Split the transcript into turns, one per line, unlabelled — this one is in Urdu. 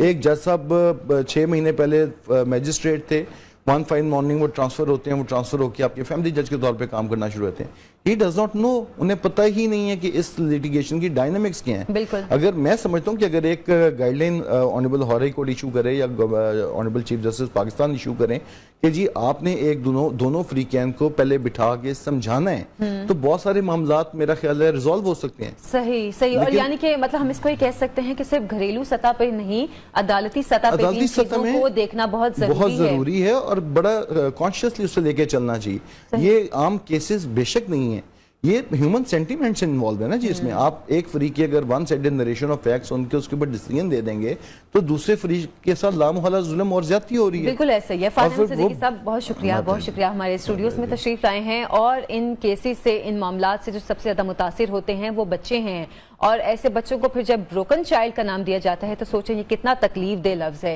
ایک جج صاحب 6 مہینے پہلے میجسٹریٹ تھے, ون فائن مارننگ وہ ٹرانسفر ہوتے ہیں, وہ ٹرانسفر ہو کے آپ کے فیملی جج کے طور پہ کام کرنا شروع ہوتے ہیں. ہی ڈز ناٹ نو, انہیں پتہ ہی نہیں ہے کہ اس لیٹیگیشن کی ڈائنامکس کیا ہیں. اگر میں سمجھتا ہوں کہ اگر ایک guide line honourable high court issue کرے یا honourable chief justice Pakistan issue کریں کہ جی آپ نے ایک دونوں فریقین کو پہلے بٹھا کے سمجھانا ہے, تو بہت سارے معاملات میرا خیال ہے ریزالو ہو سکتے ہیں.
صحیح. اور یعنی کہ مطلب ہم اس کو یہ کہہ سکتے ہیں کہ صرف گھریلو سطح پہ نہیں, عدالتی سطح پہ ان چیزوں کو دیکھنا بہت
ضروری ہے اور بڑا کانشیسلی اس سے لے کے چلنا چاہیے. یہ عام کیسز بے شک نہیں ہیں, یہ ہیومن سینٹیمنٹ سے انوالو ہے نا جی. اس میں آپ ایک فریق کی اگر one sided narration of facts in کے اس کے اوپر ڈیسیژن دے دیں گے تو دوسرے فریق کے ساتھ لامحالہ ظلم اور زیادتی ہو رہی ہے.
بالکل ایسا ہی ہے. فاطمہ صدیقی صاحب بہت شکریہ ہمارے اسٹوڈیوز میں تشریف لائے ہیں, اور ان کیسز سے, ان معاملات سے جو سب سے زیادہ متاثر ہوتے ہیں وہ بچے ہیں, اور ایسے بچوں کو پھر جب بروکن چائلڈ کا نام دیا جاتا ہے تو سوچیں یہ کتنا تکلیف دہ لفظ ہے.